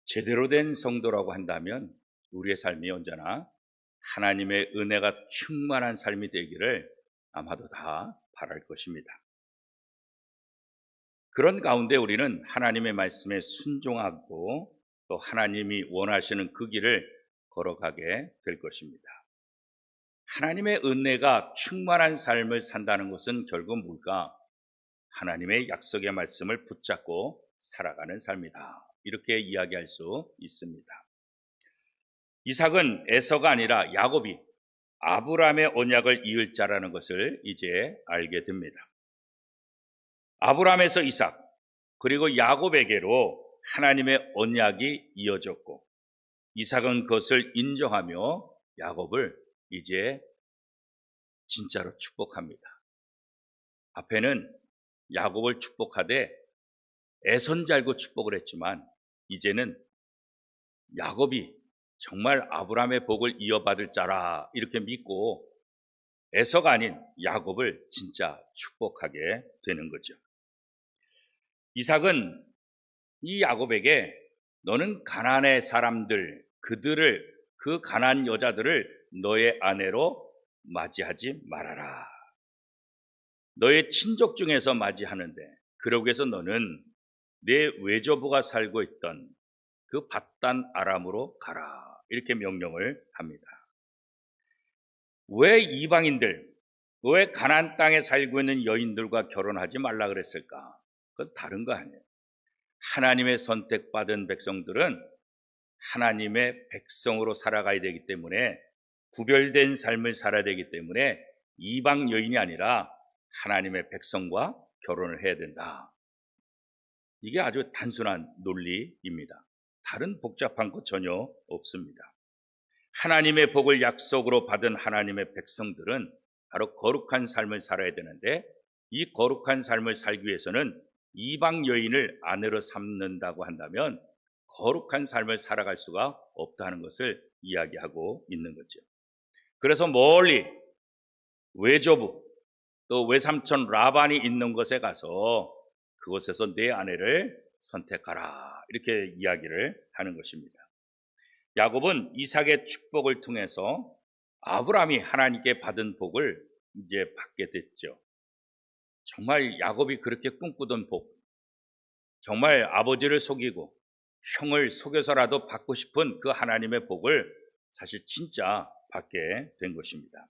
제대로 된 성도라고 한다면 우리의 삶이 언제나 하나님의 은혜가 충만한 삶이 되기를 아마도 다 바랄 것입니다. 그런 가운데 우리는 하나님의 말씀에 순종하고 또 하나님이 원하시는 그 길을 걸어가게 될 것입니다. 하나님의 은혜가 충만한 삶을 산다는 것은 결국 뭘까? 하나님의 약속의 말씀을 붙잡고 살아가는 삶이다. 이렇게 이야기할 수 있습니다. 이삭은 에서가 아니라 야곱이 아브라함의 언약을 이을 자라는 것을 이제 알게 됩니다. 아브라함에서 이삭, 그리고 야곱에게로 하나님의 언약이 이어졌고 이삭은 그것을 인정하며 야곱을 이제 진짜로 축복합니다. 앞에는 야곱을 축복하되 애선 잘고 축복을 했지만 이제는 야곱이 정말 아브라함의 복을 이어받을 자라 이렇게 믿고 에서가 아닌 야곱을 진짜 축복하게 되는 거죠. 이삭은 이 야곱에게 너는 가나안의 사람들, 그 가나안 여자들을 너의 아내로 맞이하지 말아라. 너의 친족 중에서 맞이하는데 그러기 위해서 너는 내 외조부가 살고 있던 그 밧단 아람으로 가라. 이렇게 명령을 합니다. 왜 이방인들, 왜 가나안 땅에 살고 있는 여인들과 결혼하지 말라 그랬을까? 그건 다른 거 아니에요. 하나님의 선택받은 백성들은 하나님의 백성으로 살아가야 되기 때문에 구별된 삶을 살아야 되기 때문에 이방 여인이 아니라 하나님의 백성과 결혼을 해야 된다. 이게 아주 단순한 논리입니다. 다른 복잡한 것 전혀 없습니다. 하나님의 복을 약속으로 받은 하나님의 백성들은 바로 거룩한 삶을 살아야 되는데 이 거룩한 삶을 살기 위해서는 이방 여인을 아내로 삼는다고 한다면 거룩한 삶을 살아갈 수가 없다는 것을 이야기하고 있는 거죠. 그래서 멀리 외조부 또 외삼촌 라반이 있는 곳에 가서 그곳에서 내 아내를 선택하라 이렇게 이야기를 하는 것입니다. 야곱은 이삭의 축복을 통해서 아브라함이 하나님께 받은 복을 이제 받게 됐죠. 정말 야곱이 그렇게 꿈꾸던 복, 정말 아버지를 속이고 형을 속여서라도 받고 싶은 그 하나님의 복을 사실 진짜 받게 된 것입니다.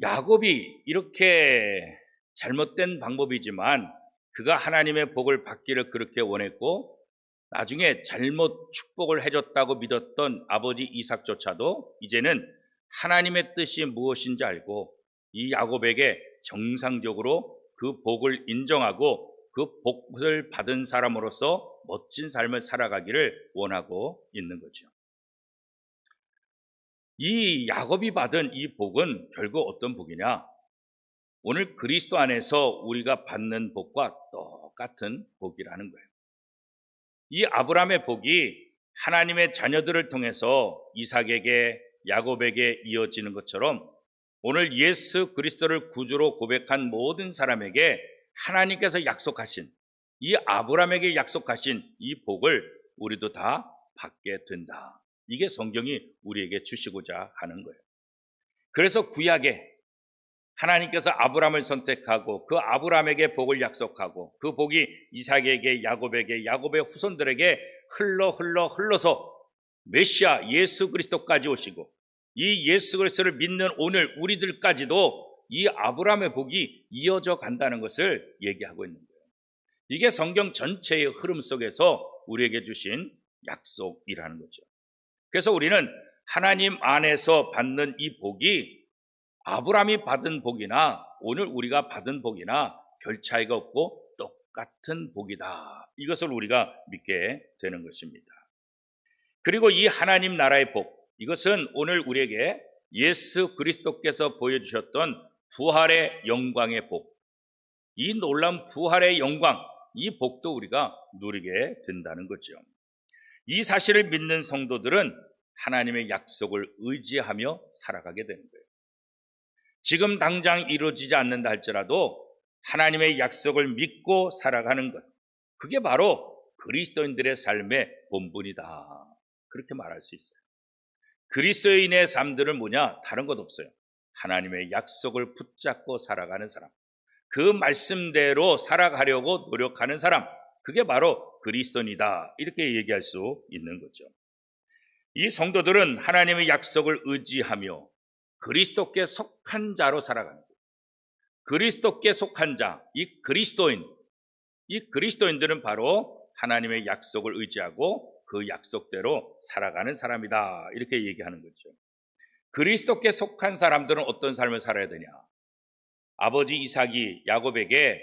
야곱이 이렇게 잘못된 방법이지만 그가 하나님의 복을 받기를 그렇게 원했고 나중에 잘못 축복을 해줬다고 믿었던 아버지 이삭조차도 이제는 하나님의 뜻이 무엇인지 알고 이 야곱에게 정상적으로 그 복을 인정하고 그 복을 받은 사람으로서 멋진 삶을 살아가기를 원하고 있는 거죠. 이 야곱이 받은 이 복은 결국 어떤 복이냐? 오늘 그리스도 안에서 우리가 받는 복과 똑같은 복이라는 거예요. 이 아브라함의 복이 하나님의 자녀들을 통해서 이삭에게 야곱에게 이어지는 것처럼 오늘 예수 그리스도를 구주로 고백한 모든 사람에게 하나님께서 약속하신 이 아브라함에게 약속하신 이 복을 우리도 다 받게 된다. 이게 성경이 우리에게 주시고자 하는 거예요. 그래서 구약에 하나님께서 아브라함을 선택하고 그 아브라함에게 복을 약속하고 그 복이 이삭에게 야곱에게 야곱의 후손들에게 흘러서 메시아 예수 그리스도까지 오시고 이 예수 그리스도를 믿는 오늘 우리들까지도 이 아브라함의 복이 이어져 간다는 것을 얘기하고 있는 거예요. 이게 성경 전체의 흐름 속에서 우리에게 주신 약속이라는 거죠. 그래서 우리는 하나님 안에서 받는 이 복이 아브라함이 받은 복이나 오늘 우리가 받은 복이나 별 차이가 없고 똑같은 복이다. 이것을 우리가 믿게 되는 것입니다. 그리고 이 하나님 나라의 복, 이것은 오늘 우리에게 예수 그리스도께서 보여주셨던 부활의 영광의 복, 이 놀라운 부활의 영광, 이 복도 우리가 누리게 된다는 거죠. 이 사실을 믿는 성도들은 하나님의 약속을 의지하며 살아가게 되는 거예요. 지금 당장 이루어지지 않는다 할지라도 하나님의 약속을 믿고 살아가는 것, 그게 바로 그리스도인들의 삶의 본분이다. 그렇게 말할 수 있어요. 그리스도인의 삶들은 뭐냐? 다른 것 없어요. 하나님의 약속을 붙잡고 살아가는 사람. 그 말씀대로 살아가려고 노력하는 사람. 그게 바로 그리스도인이다. 이렇게 얘기할 수 있는 거죠. 이 성도들은 하나님의 약속을 의지하며 그리스도께 속한 자로 살아가는 거예요. 그리스도께 속한 자, 이 그리스도인들은 바로 하나님의 약속을 의지하고 그 약속대로 살아가는 사람이다. 이렇게 얘기하는 거죠. 그리스도께 속한 사람들은 어떤 삶을 살아야 되냐? 아버지 이삭이 야곱에게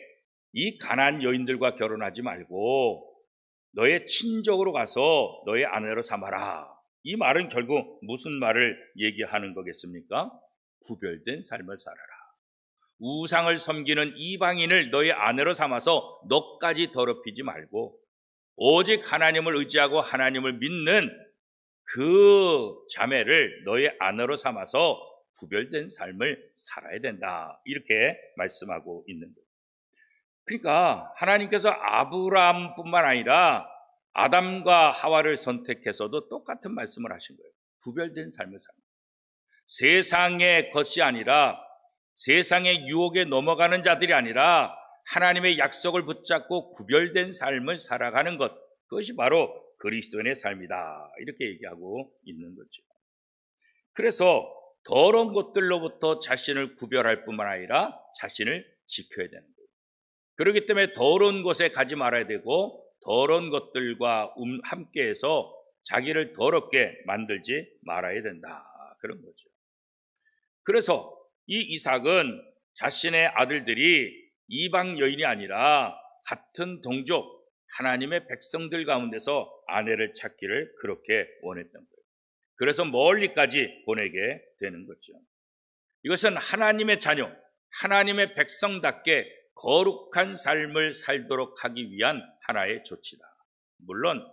이 가나안 여인들과 결혼하지 말고 너의 친족으로 가서 너의 아내로 삼아라. 이 말은 결국 무슨 말을 얘기하는 거겠습니까? 구별된 삶을 살아라. 우상을 섬기는 이방인을 너의 아내로 삼아서 너까지 더럽히지 말고 오직 하나님을 의지하고 하나님을 믿는 그 자매를 너의 아내로 삼아서 구별된 삶을 살아야 된다. 이렇게 말씀하고 있는 거예요. 그러니까 하나님께서 아브라함뿐만 아니라 아담과 하와를 선택해서도 똑같은 말씀을 하신 거예요. 구별된 삶을 사는 거예요. 세상의 것이 아니라 세상의 유혹에 넘어가는 자들이 아니라 하나님의 약속을 붙잡고 구별된 삶을 살아가는 것, 그것이 바로 그리스도인의 삶이다. 이렇게 얘기하고 있는 거죠. 그래서 더러운 것들로부터 자신을 구별할 뿐만 아니라 자신을 지켜야 되는 거예요. 그렇기 때문에 더러운 곳에 가지 말아야 되고 더러운 것들과 함께해서 자기를 더럽게 만들지 말아야 된다. 그런 거죠. 그래서 이 이삭은 자신의 아들들이 이방 여인이 아니라 같은 동족 하나님의 백성들 가운데서 아내를 찾기를 그렇게 원했던 거예요. 그래서 멀리까지 보내게 되는 거죠. 이것은 하나님의 자녀, 하나님의 백성답게 거룩한 삶을 살도록 하기 위한 하나의 조치다. 물론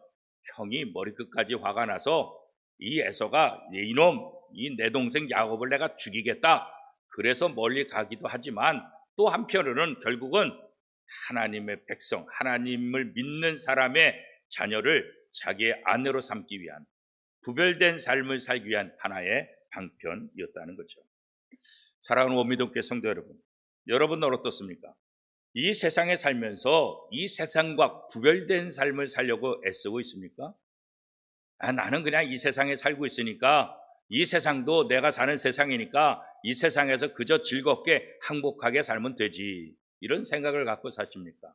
형이 머리끝까지 화가 나서 이 에서가 이놈, 이 내 동생 야곱을 내가 죽이겠다. 그래서 멀리 가기도 하지만 또 한편으로는 결국은 하나님의 백성, 하나님을 믿는 사람의 자녀를 자기의 아내로 삼기 위한 구별된 삶을 살기 위한 하나의 방편이었다는 거죠. 사랑하는 원미독교 성도 여러분, 여러분은 어떻습니까? 이 세상에 살면서 이 세상과 구별된 삶을 살려고 애쓰고 있습니까? 나는 그냥 이 세상에 살고 있으니까 이 세상도 내가 사는 세상이니까 이 세상에서 그저 즐겁게 행복하게 살면 되지, 이런 생각을 갖고 사십니까?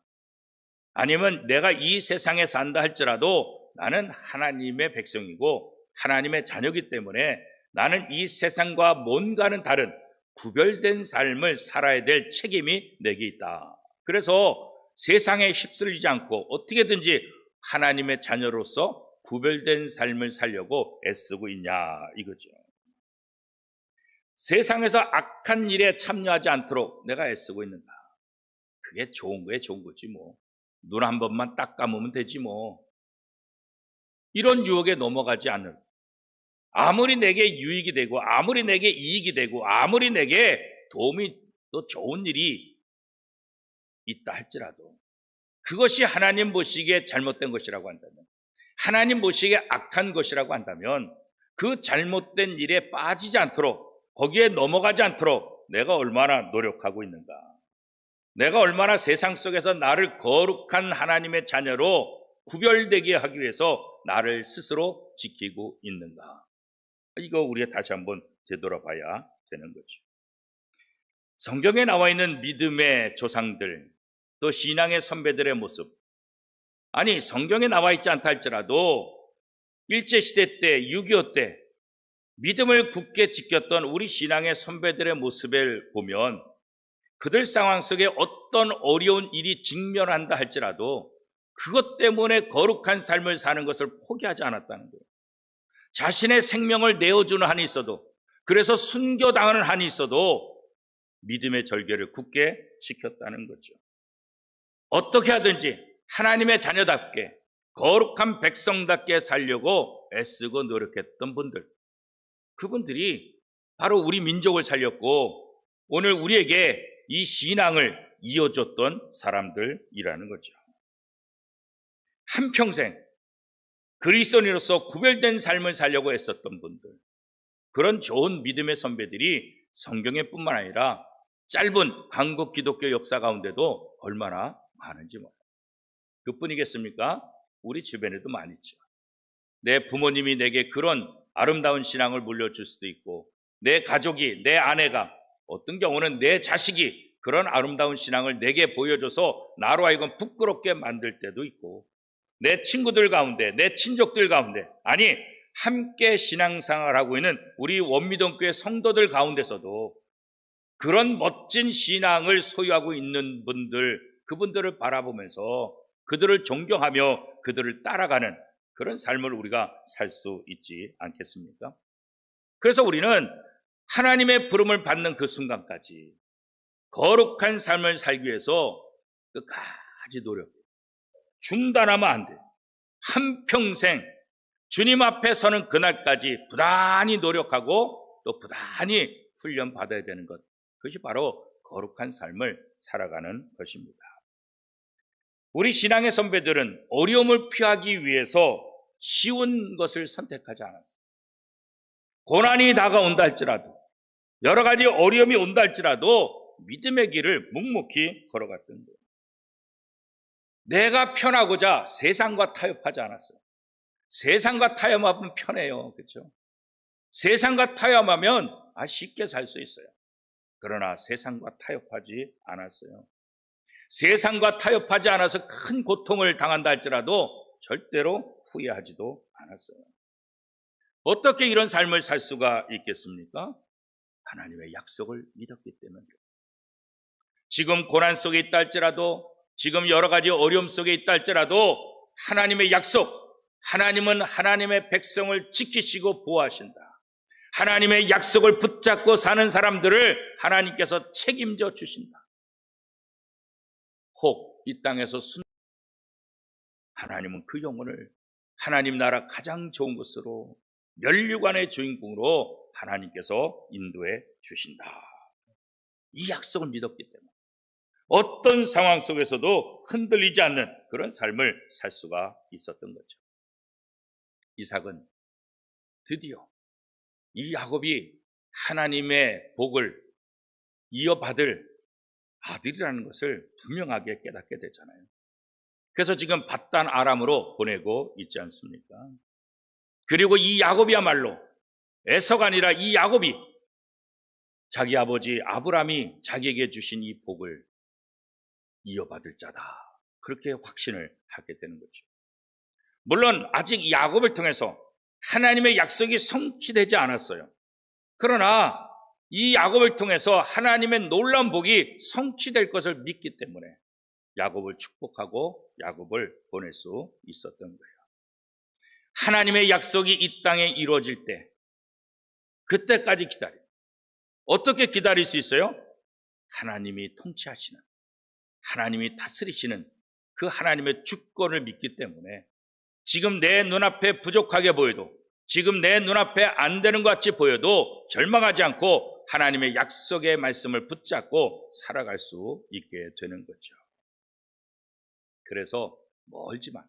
아니면 내가 이 세상에 산다 할지라도 나는 하나님의 백성이고 하나님의 자녀이기 때문에 나는 이 세상과 뭔가는 다른 구별된 삶을 살아야 될 책임이 내게 있다. 그래서 세상에 휩쓸리지 않고 어떻게든지 하나님의 자녀로서 구별된 삶을 살려고 애쓰고 있냐 이거죠. 세상에서 악한 일에 참여하지 않도록 내가 애쓰고 있는다. 그게 좋은 거에 좋은 거지 뭐. 눈 한 번만 딱 감으면 되지 뭐. 이런 유혹에 넘어가지 않을, 아무리 내게 유익이 되고 아무리 내게 이익이 되고 아무리 내게 도움이 또 좋은 일이 있다 할지라도 그것이 하나님 보시기에 잘못된 것이라고 한다면, 하나님 보시기에 악한 것이라고 한다면 그 잘못된 일에 빠지지 않도록, 거기에 넘어가지 않도록 내가 얼마나 노력하고 있는가, 내가 얼마나 세상 속에서 나를 거룩한 하나님의 자녀로 구별되게 하기 위해서 나를 스스로 지키고 있는가, 이거 우리가 다시 한번 되돌아봐야 되는 거죠. 성경에 나와 있는 믿음의 조상들, 또 신앙의 선배들의 모습, 아니 성경에 나와 있지 않다 할지라도 일제시대 때, 6.25 때 믿음을 굳게 지켰던 우리 신앙의 선배들의 모습을 보면 그들 상황 속에 어떤 어려운 일이 직면한다 할지라도 그것 때문에 거룩한 삶을 사는 것을 포기하지 않았다는 거예요. 자신의 생명을 내어주는 한이 있어도, 그래서 순교당하는 한이 있어도 믿음의 절개를 굳게 지켰다는 거죠. 어떻게 하든지 하나님의 자녀답게 거룩한 백성답게 살려고 애쓰고 노력했던 분들, 그분들이 바로 우리 민족을 살렸고 오늘 우리에게 이 신앙을 이어줬던 사람들이라는 거죠. 한평생 그리스도인으로서 구별된 삶을 살려고 애썼던 분들, 그런 좋은 믿음의 선배들이 성경에 뿐만 아니라 짧은 한국 기독교 역사 가운데도 얼마나 많은지 몰라요. 그뿐이겠습니까? 우리 주변에도 많이 있죠. 내 부모님이 내게 그런 아름다운 신앙을 물려줄 수도 있고, 내 가족이, 내 아내가, 어떤 경우는 내 자식이 그런 아름다운 신앙을 내게 보여줘서 나로 하여금 부끄럽게 만들 때도 있고, 내 친구들 가운데, 내 친족들 가운데, 아니 함께 신앙생활을 하고 있는 우리 원미동교회 성도들 가운데서도 그런 멋진 신앙을 소유하고 있는 분들, 그분들을 바라보면서 그들을 존경하며 그들을 따라가는 그런 삶을 우리가 살 수 있지 않겠습니까? 그래서 우리는 하나님의 부름을 받는 그 순간까지 거룩한 삶을 살기 위해서 끝까지 노력해요. 중단하면 안 돼요. 한평생 주님 앞에 서는 그날까지 부단히 노력하고 또 부단히 훈련받아야 되는 것, 그것이 바로 거룩한 삶을 살아가는 것입니다. 우리 신앙의 선배들은 어려움을 피하기 위해서 쉬운 것을 선택하지 않았어요. 고난이 다가온다 할지라도, 여러 가지 어려움이 온다 할지라도 믿음의 길을 묵묵히 걸어갔던 거예요. 내가 편하고자 세상과 타협하지 않았어요. 세상과 타협하면 편해요. 그렇죠? 세상과 타협하면 쉽게 살 수 있어요. 그러나 세상과 타협하지 않았어요. 세상과 타협하지 않아서 큰 고통을 당한다 할지라도 절대로 후회하지도 않았어요. 어떻게 이런 삶을 살 수가 있겠습니까? 하나님의 약속을 믿었기 때문이에요. 지금 고난 속에 있다 할지라도, 지금 여러 가지 어려움 속에 있다 할지라도 하나님의 약속, 하나님은 하나님의 백성을 지키시고 보호하신다. 하나님의 약속을 붙잡고 사는 사람들을 하나님께서 책임져 주신다. 혹 이 땅에서 하나님은 그 영혼을 하나님 나라 가장 좋은 것으로, 면류관의 주인공으로 하나님께서 인도해 주신다. 이 약속을 믿었기 때문에 어떤 상황 속에서도 흔들리지 않는 그런 삶을 살 수가 있었던 거죠. 이삭은 드디어 이 야곱이 하나님의 복을 이어받을 아들이라는 것을 분명하게 깨닫게 되잖아요. 그래서 지금 밧단 아람으로 보내고 있지 않습니까? 그리고 이 야곱이야말로, 에서가 아니라 이 야곱이 자기 아버지 아브라함이 자기에게 주신 이 복을 이어받을 자다, 그렇게 확신을 하게 되는 거죠. 물론 아직 야곱을 통해서 하나님의 약속이 성취되지 않았어요. 그러나 이 야곱을 통해서 하나님의 놀라운 복이 성취될 것을 믿기 때문에 야곱을 축복하고 야곱을 보낼 수 있었던 거예요. 하나님의 약속이 이 땅에 이루어질 때, 그때까지 기다려요. 어떻게 기다릴 수 있어요? 하나님이 통치하시는, 하나님이 다스리시는 그 하나님의 주권을 믿기 때문에 지금 내 눈앞에 부족하게 보여도, 지금 내 눈앞에 안 되는 것 같이 보여도 절망하지 않고 하나님의 약속의 말씀을 붙잡고 살아갈 수 있게 되는 거죠. 그래서 멀지만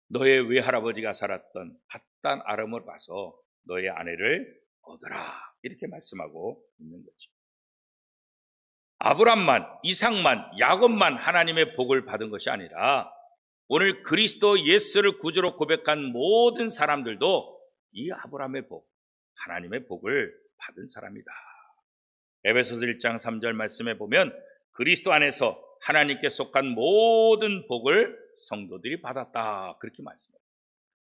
너의 외할아버지가 살았던 밧단 아람을 봐서 너의 아내를 얻어라, 이렇게 말씀하고 있는 거죠. 아브람만, 이삭만, 야곱만 하나님의 복을 받은 것이 아니라 오늘 그리스도 예수를 구주로 고백한 모든 사람들도 이 아브람의 복, 하나님의 복을 받은 사람이다. 에베소서 1장 3절 말씀에 보면 그리스도 안에서 하나님께 속한 모든 복을 성도들이 받았다, 그렇게 말씀합니다.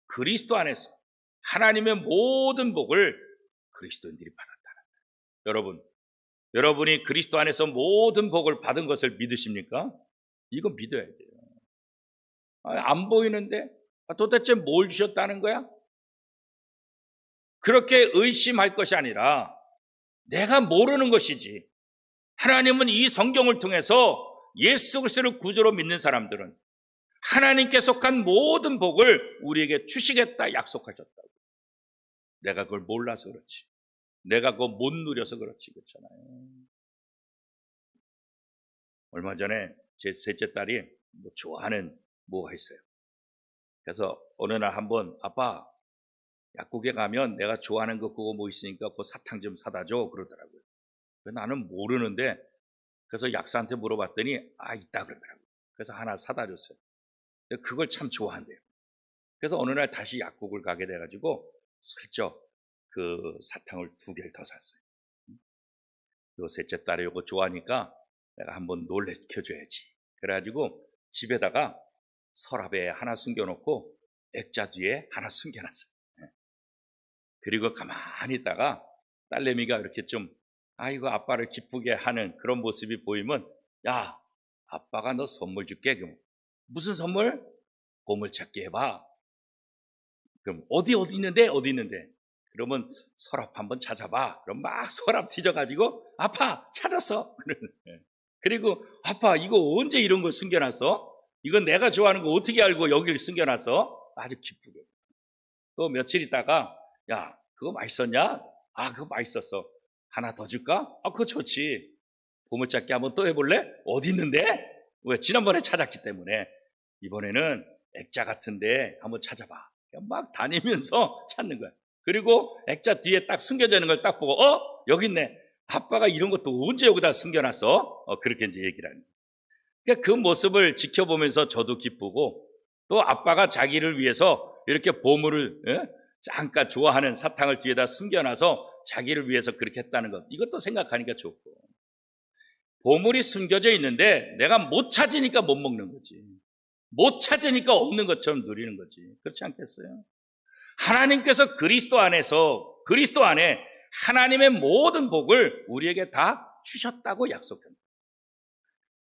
그리스도 안에서 하나님의 모든 복을 그리스도인들이 받았다는 거예요. 여러분이 그리스도 안에서 모든 복을 받은 것을 믿으십니까? 이거 믿어야 돼요. 안 보이는데 도대체 뭘 주셨다는 거야? 그렇게 의심할 것이 아니라 내가 모르는 것이지, 하나님은 이 성경을 통해서 예수 그리스도를 구주로 믿는 사람들은 하나님께 속한 모든 복을 우리에게 주시겠다 약속하셨다고. 내가 그걸 몰라서 그렇지, 내가 그거 못 누려서 그렇지, 그렇잖아요. 얼마 전에 제 셋째 딸이 좋아하는 뭐가 있어요. 그래서 어느 날 한번 아빠 약국에 가면 내가 좋아하는 거 그거 뭐 있으니까 그 사탕 좀 사다 줘 그러더라고요. 나는 모르는데 그래서 약사한테 물어봤더니 있다 그러더라고요. 그래서 하나 사다 줬어요. 근데 그걸 참 좋아한대요. 그래서 어느 날 다시 약국을 가게 돼가지고 슬쩍 그 사탕을 2개를 더 샀어요. 요 셋째 딸이 요거 좋아하니까 내가 한번 놀래켜줘야지. 그래가지고 집에다가 서랍에 하나 숨겨놓고 액자 뒤에 하나 숨겨놨어요. 그리고 가만히 있다가 딸내미가 이렇게 좀 아이고 아빠를 기쁘게 하는 그런 모습이 보이면 야 아빠가 너 선물 줄게. 그럼 무슨 선물? 보물찾기 해봐. 그럼 어디 있는데? 그러면 서랍 한번 찾아봐. 그럼 막 서랍 뒤져가지고 아빠 찾았어. 그리고 아빠 이거 언제 이런 걸 숨겨놨어? 이건 내가 좋아하는 거 어떻게 알고 여기 숨겨놨어? 아주 기쁘게. 또 며칠 있다가 야 그거 맛있었냐? 그거 맛있었어. 하나 더 줄까? 그거 좋지. 보물찾기 한번 또 해볼래? 어디 있는데? 왜? 지난번에 찾았기 때문에 이번에는 액자 같은데 한번 찾아봐. 막 다니면서 찾는 거야. 그리고 액자 뒤에 딱 숨겨져 있는 걸 딱 보고 여기 있네. 아빠가 이런 것도 언제 여기다 숨겨놨어? 그렇게 이제 얘기를 하는 거야. 그러니까 그 모습을 지켜보면서 저도 기쁘고 또 아빠가 자기를 위해서 이렇게 보물을 잠깐 좋아하는 사탕을 뒤에다 숨겨놔서 자기를 위해서 그렇게 했다는 것, 이것도 생각하니까 좋고, 보물이 숨겨져 있는데 내가 못 찾으니까 못 먹는 거지, 못 찾으니까 없는 것처럼 누리는 거지. 그렇지 않겠어요? 하나님께서 그리스도 안에 하나님의 모든 복을 우리에게 다 주셨다고 약속합니다.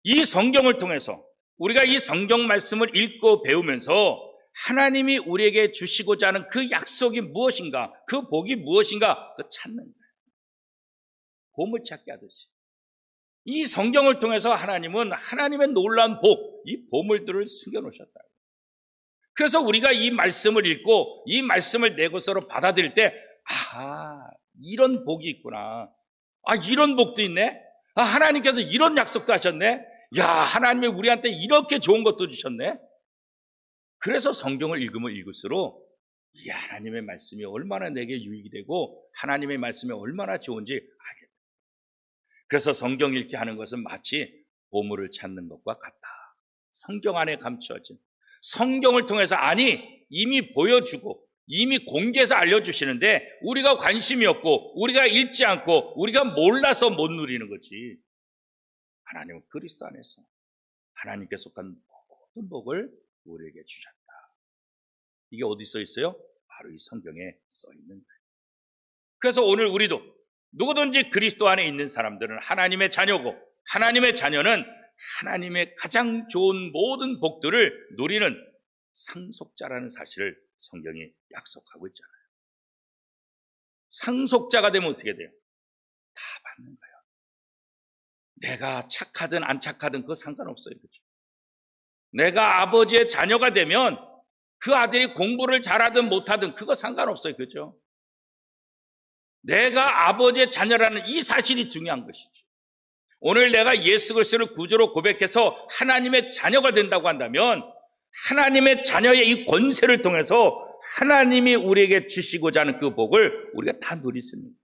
이 성경을 통해서 우리가 이 성경 말씀을 읽고 배우면서 하나님이 우리에게 주시고자 하는 그 약속이 무엇인가, 그 복이 무엇인가, 그 찾는 거예요. 보물찾기 하듯이 이 성경을 통해서 하나님은 하나님의 놀라운 복, 이 보물들을 숨겨놓으셨다. 그래서 우리가 이 말씀을 읽고 이 말씀을 내 것으로 받아들일 때 이런 복이 있구나, 이런 복도 있네, 하나님께서 이런 약속도 하셨네, 하나님이 우리한테 이렇게 좋은 것도 주셨네. 그래서 성경을 읽으면 읽을수록 이 하나님의 말씀이 얼마나 내게 유익이 되고 하나님의 말씀이 얼마나 좋은지 알게 됩니다. 그래서 성경 읽기 하는 것은 마치 보물을 찾는 것과 같다. 성경 안에 감추어진, 성경을 통해서 이미 보여주고 이미 공개해서 알려주시는데 우리가 관심이 없고 우리가 읽지 않고 우리가 몰라서 못 누리는 거지. 하나님은 그리스도 안에서 하나님께 속한 모든 복을 우리에게 주셨다. 이게 어디 써 있어요? 바로 이 성경에 써 있는 거예요. 그래서 오늘 우리도 누구든지 그리스도 안에 있는 사람들은 하나님의 자녀고, 하나님의 자녀는 하나님의 가장 좋은 모든 복들을 누리는 상속자라는 사실을 성경이 약속하고 있잖아요. 상속자가 되면 어떻게 돼요? 다 받는 거예요. 내가 착하든 안 착하든 그거 상관없어요. 그렇죠? 내가 아버지의 자녀가 되면 그 아들이 공부를 잘하든 못하든 그거 상관없어요. 그렇죠? 내가 아버지의 자녀라는 이 사실이 중요한 것이지. 오늘 내가 예수 그리스도를 구주로 고백해서 하나님의 자녀가 된다고 한다면 하나님의 자녀의 이 권세를 통해서 하나님이 우리에게 주시고자 하는 그 복을 우리가 다 누리습니다.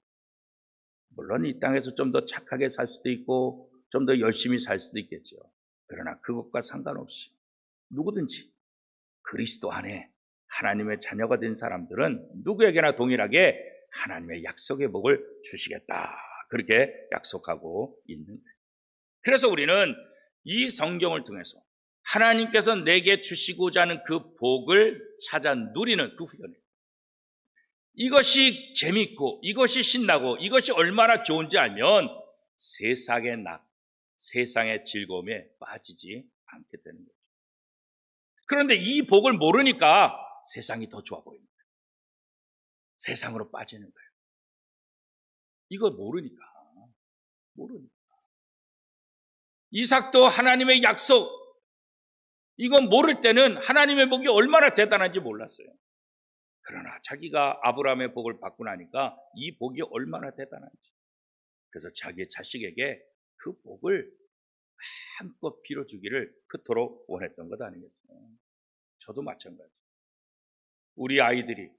물론 이 땅에서 좀 더 착하게 살 수도 있고 좀 더 열심히 살 수도 있겠죠. 그러나 그것과 상관없이 누구든지 그리스도 안에 하나님의 자녀가 된 사람들은 누구에게나 동일하게 하나님의 약속의 복을 주시겠다, 그렇게 약속하고 있는 거예요. 그래서 우리는 이 성경을 통해서 하나님께서 내게 주시고자 하는 그 복을 찾아 누리는 그 후연에 이것이 재밌고 이것이 신나고 이것이 얼마나 좋은지 알면 세상의 세상의 즐거움에 빠지지 않게 되는 거죠. 그런데 이 복을 모르니까 세상이 더 좋아 보입니다. 세상으로 빠지는 거예요. 이거 모르니까. 이삭도 하나님의 약속, 이거 모를 때는 하나님의 복이 얼마나 대단한지 몰랐어요. 그러나 자기가 아브라함의 복을 받고 나니까 이 복이 얼마나 대단한지, 그래서 자기 자식에게 그 복을 마음껏 빌어주기를 그토록 원했던 것 아니겠어요? 저도 마찬가지. 우리 아이들이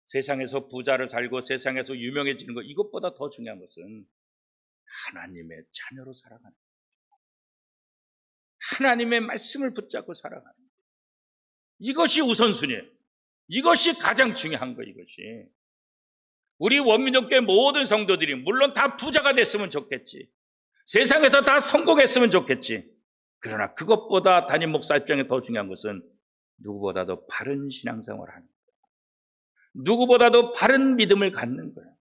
세상에서 부자를 살고 세상에서 유명해지는 것, 이것보다 더 중요한 것은 하나님의 자녀로 살아가는 거예요. 하나님의 말씀을 붙잡고 살아가는 거예요. 이것이 우선순위예요. 이것이 가장 중요한 거예요. 이것이. 우리 원민족교회 모든 성도들이 물론 다 부자가 됐으면 좋겠지. 세상에서 다 성공했으면 좋겠지. 그러나 그것보다 담임 목사 입장에 더 중요한 것은 누구보다도 바른 신앙생활을 하는 거예요. 누구보다도 바른 믿음을 갖는 거예요.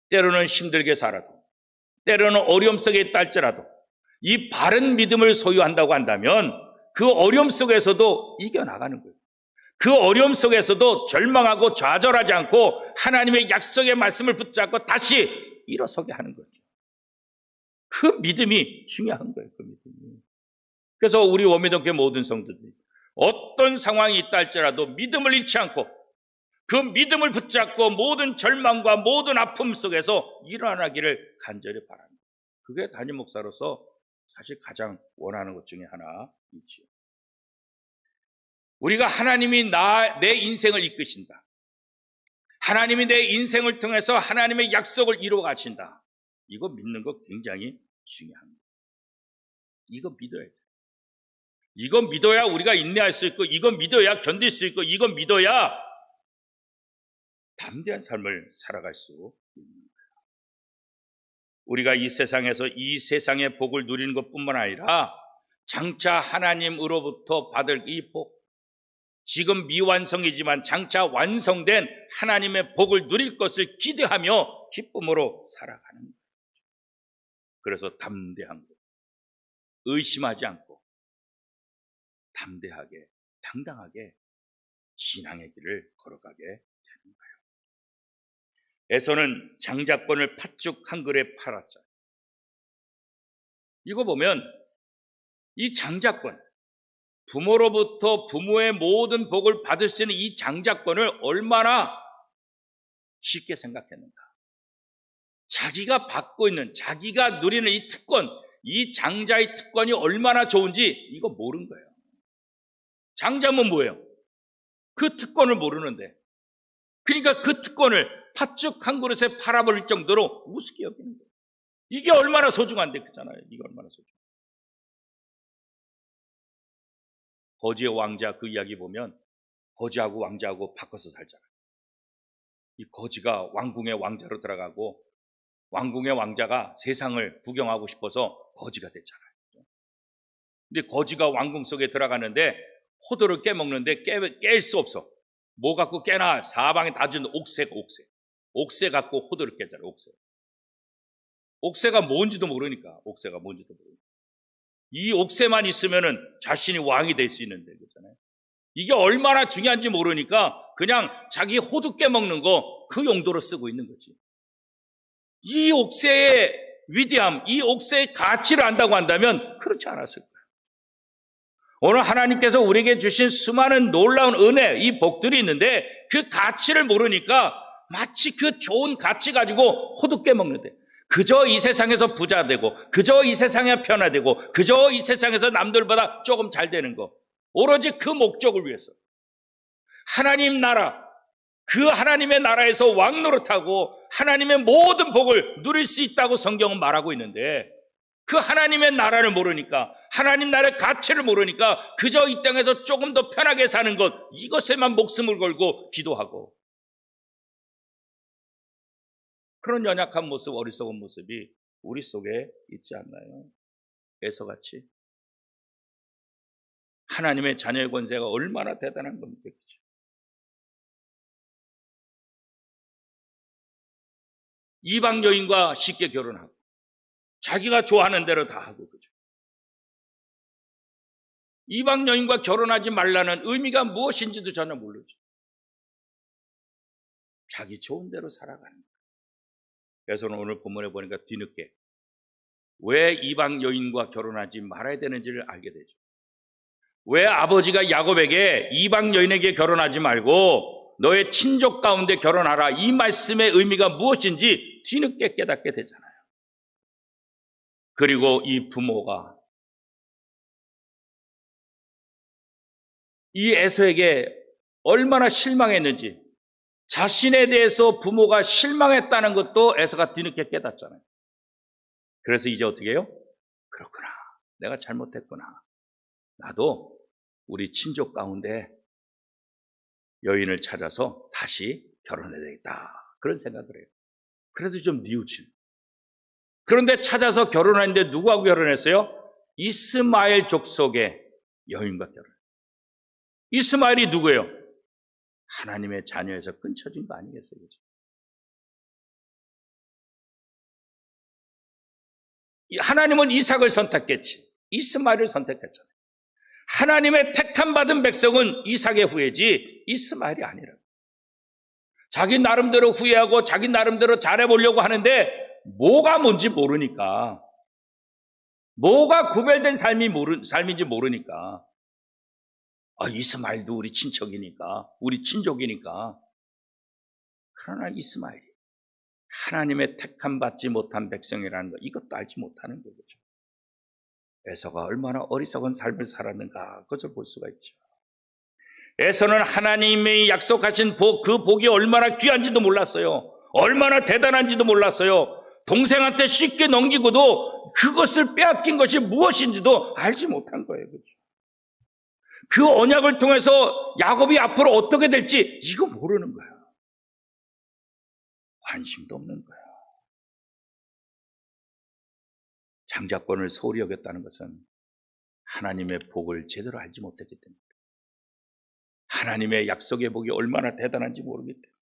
때로는 힘들게 살아도, 때로는 어려움 속에 있다 할지라도 이 바른 믿음을 소유한다고 한다면 그 어려움 속에서도 이겨나가는 거예요. 그 어려움 속에서도 절망하고 좌절하지 않고 하나님의 약속의 말씀을 붙잡고 다시 일어서게 하는 거죠. 그 믿음이 중요한 거예요. 그 믿음이. 그래서 우리 원민동교회 모든 성도들이 어떤 상황이 있다 할지라도 믿음을 잃지 않고 그 믿음을 붙잡고 모든 절망과 모든 아픔 속에서 일어나기를 간절히 바랍니다. 그게 담임 목사로서 사실 가장 원하는 것 중에 하나이지요. 우리가 하나님이 내 인생을 이끄신다. 하나님이 내 인생을 통해서 하나님의 약속을 이루어 가신다. 이거 믿는 거 굉장히 중요합니다. 이거 믿어야 돼요. 이거 믿어야 우리가 인내할 수 있고, 이거 믿어야 견딜 수 있고, 이거 믿어야 담대한 삶을 살아갈 수 있는 거예요. 우리가 이 세상에서 이 세상의 복을 누리는 것뿐만 아니라 장차 하나님으로부터 받을 이 복, 지금 미완성이지만 장차 완성된 하나님의 복을 누릴 것을 기대하며 기쁨으로 살아가는 거예요. 그래서 담대한 것, 의심하지 않고 담대하게, 당당하게 신앙의 길을 걸어가게 되는 거예요. 에서는 장자권을 팥죽 한 그릇에 팔았죠. 이거 보면 이 장자권, 부모로부터 부모의 모든 복을 받을 수 있는 이 장자권을 얼마나 쉽게 생각했는가. 자기가 받고 있는, 자기가 누리는 이 특권, 이 장자의 특권이 얼마나 좋은지 이거 모르는 거예요. 장자면 뭐예요? 그 특권을 모르는데, 그러니까 그 특권을 팥죽 한 그릇에 팔아버릴 정도로 우습게 여기는 거예요. 이게 얼마나 소중한데, 그잖아요. 이게 얼마나 소중한데. 거지의 왕자 그 이야기 보면 거지하고 왕자하고 바꿔서 살잖아요. 이 거지가 왕궁의 왕자로 들어가고 왕궁의 왕자가 세상을 구경하고 싶어서 거지가 됐잖아요. 근데 거지가 왕궁 속에 들어가는데 호도를 깨먹는데 깰 수 없어. 뭐 갖고 깨나? 사방에 다 준 옥새 갖고 호도를 깨잖아요. 옥새가 뭔지도 모르니까. 이 옥새만 있으면은 자신이 왕이 될 수 있는데, 그렇잖아요. 이게 얼마나 중요한지 모르니까 그냥 자기 호두 깨먹는 거 그 용도로 쓰고 있는 거지. 이 옥새의 위대함, 이 옥새의 가치를 안다고 한다면 그렇지 않았을 거예요. 오늘 하나님께서 우리에게 주신 수많은 놀라운 은혜, 이 복들이 있는데 그 가치를 모르니까 마치 그 좋은 가치 가지고 호두 깨먹는데, 그저 이 세상에서 부자 되고, 그저 이 세상에 편화되고, 그저 이 세상에서 남들보다 조금 잘 되는 거, 오로지 그 목적을 위해서 하나님 나라, 그 하나님의 나라에서 왕노릇하고 하나님의 모든 복을 누릴 수 있다고 성경은 말하고 있는데, 그 하나님의 나라를 모르니까, 하나님 나라의 가치를 모르니까 그저 이 땅에서 조금 더 편하게 사는 것, 이것에만 목숨을 걸고 기도하고, 그런 연약한 모습, 어리석은 모습이 우리 속에 있지 않나요? 에서같이. 하나님의 자녀의 권세가 얼마나 대단한 겁니까? 이방 여인과 쉽게 결혼하고 자기가 좋아하는 대로 다 하고, 그죠? 이방 여인과 결혼하지 말라는 의미가 무엇인지도 전혀 모르죠. 자기 좋은 대로 살아가는 거예요. 그래서 오늘 본문에 보니까 뒤늦게 왜 이방 여인과 결혼하지 말아야 되는지를 알게 되죠. 왜 아버지가 야곱에게 이방 여인에게 결혼하지 말고 너의 친족 가운데 결혼하라, 이 말씀의 의미가 무엇인지 뒤늦게 깨닫게 되잖아요. 그리고 이 부모가 이 에서에게 얼마나 실망했는지, 자신에 대해서 부모가 실망했다는 것도 에서가 뒤늦게 깨닫잖아요. 그래서 이제 어떻게 해요? 그렇구나, 내가 잘못했구나. 나도 우리 친족 가운데 여인을 찾아서 다시 결혼해야 되겠다, 그런 생각을 해요. 그래도 좀 뉘우친. 그런데 찾아서 결혼했는데 누구하고 결혼했어요? 이스마엘 족속의 여인과 결혼. 이스마엘이 누구예요? 하나님의 자녀에서 끊쳐진 거 아니겠어요? 그렇죠? 하나님은 이삭을 선택했지, 이스마엘을 선택했잖아요. 하나님의 택함 받은 백성은 이삭의 후예지 이스마엘이 아니라. 자기 나름대로 후회하고 자기 나름대로 잘해보려고 하는데 뭐가 뭔지 모르니까, 뭐가 구별된 삶인지 모르니까, 이스마엘도 우리 친척이니까, 우리 친족이니까. 그러나 이스마엘이 하나님의 택함 받지 못한 백성이라는 거, 이것도 알지 못하는 거죠. 에서가 얼마나 어리석은 삶을 살았는가, 그것을 볼 수가 있죠. 에서는 하나님의 약속하신 복, 그 복이 얼마나 귀한지도 몰랐어요. 얼마나 대단한지도 몰랐어요. 동생한테 쉽게 넘기고도 그것을 빼앗긴 것이 무엇인지도 알지 못한 거예요. 그렇죠? 그 언약을 통해서 야곱이 앞으로 어떻게 될지 이거 모르는 거야. 관심도 없는 거야. 장자권을 소홀히 여겼다는 것은 하나님의 복을 제대로 알지 못했기 때문입니다. 하나님의 약속의 복이 얼마나 대단한지 모르기 때문에,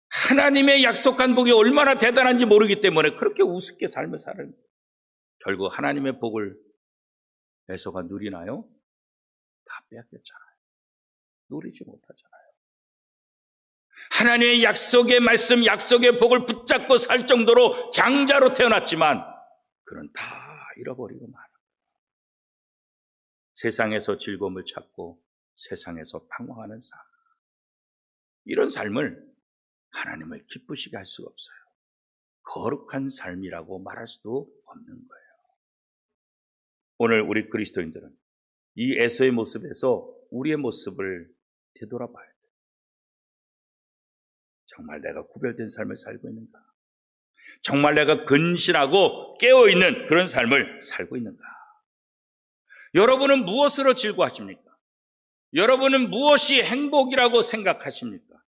하나님의 약속한 복이 얼마나 대단한지 모르기 때문에 그렇게 우습게 삶을 사는 거예요. 결국 하나님의 복을 에서가 누리나요? 다 빼앗겼잖아요. 누리지 못하잖아요. 하나님의 약속의 말씀, 약속의 복을 붙잡고 살 정도로 장자로 태어났지만 그는 다 잃어버리고 말아. 세상에서 즐거움을 찾고 세상에서 방황하는 삶, 이런 삶을 하나님을 기쁘시게 할 수가 없어요. 거룩한 삶이라고 말할 수도 없는 거예요. 오늘 우리 그리스도인들은 이 에서의 모습에서 우리의 모습을 되돌아봐야 돼요. 정말 내가 구별된 삶을 살고 있는가? 정말 내가 근신하고 깨어있는 그런 삶을 살고 있는가? 여러분은 무엇으로 즐거워하십니까? 여러분은 무엇이 행복이라고 생각하십니까?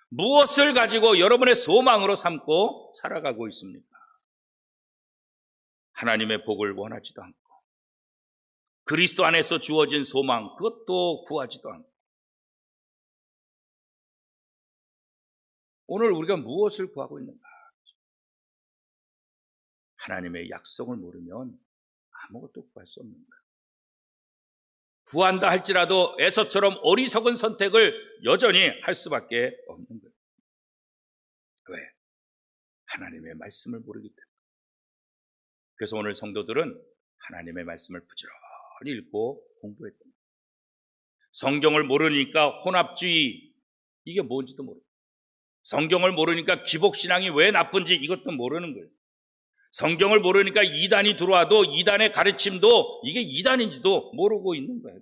무엇을 가지고 여러분의 소망으로 삼고 살아가고 있습니까? 하나님의 복을 원하지도 않고 그리스도 안에서 주어진 소망, 그것도 구하지도 않고, 오늘 우리가 무엇을 구하고 있는가? 하나님의 약속을 모르면 아무것도 구할 수 없는 거예요. 구한다 할지라도 에서처럼 어리석은 선택을 여전히 할 수밖에 없는 거예요. 왜? 하나님의 말씀을 모르기 때문에. 그래서 오늘 성도들은 하나님의 말씀을 부지런히 읽고 공부했던 거예요. 성경을 모르니까 혼합주의, 이게 뭔지도 모르고, 성경을 모르니까 기복신앙이 왜 나쁜지 이것도 모르는 거예요. 성경을 모르니까 이단이 들어와도 이단의 가르침도 이게 이단인지도 모르고 있는 거예요.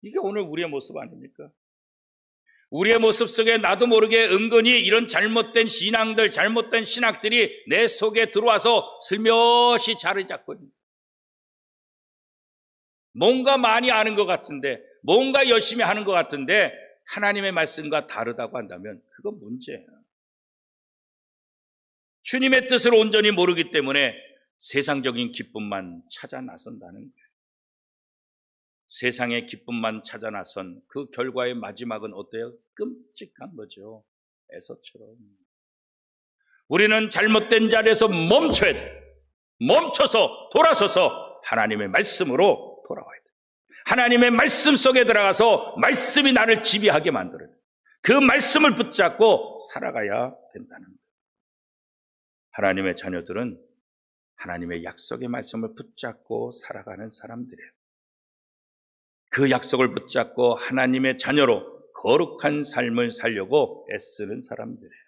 이게 오늘 우리의 모습 아닙니까? 우리의 모습 속에 나도 모르게 은근히 이런 잘못된 신앙들, 잘못된 신학들이 내 속에 들어와서 슬며시 자리 잡고 있는 거예요. 뭔가 많이 아는 것 같은데, 뭔가 열심히 하는 것 같은데 하나님의 말씀과 다르다고 한다면 그건 문제예요. 주님의 뜻을 온전히 모르기 때문에 세상적인 기쁨만 찾아 나선다는 거예요. 세상의 기쁨만 찾아 나선 그 결과의 마지막은 어때요? 끔찍한 거죠. 에서처럼. 우리는 잘못된 자리에서 멈춰야 돼요. 멈춰서 돌아서서 하나님의 말씀으로 돌아와야 돼요. 하나님의 말씀 속에 들어가서 말씀이 나를 지배하게 만들어요. 그 말씀을 붙잡고 살아가야 된다는 거예요. 하나님의 자녀들은 하나님의 약속의 말씀을 붙잡고 살아가는 사람들이에요. 그 약속을 붙잡고 하나님의 자녀로 거룩한 삶을 살려고 애쓰는 사람들이에요.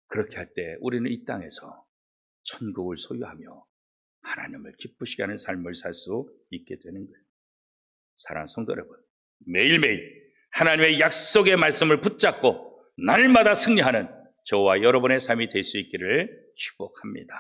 그렇게 할 때 우리는 이 땅에서 천국을 소유하며 하나님을 기쁘시게 하는 삶을 살 수 있게 되는 거예요. 사랑하는 성도 여러분, 매일매일 하나님의 약속의 말씀을 붙잡고 날마다 승리하는 저와 여러분의 삶이 될 수 있기를 축복합니다.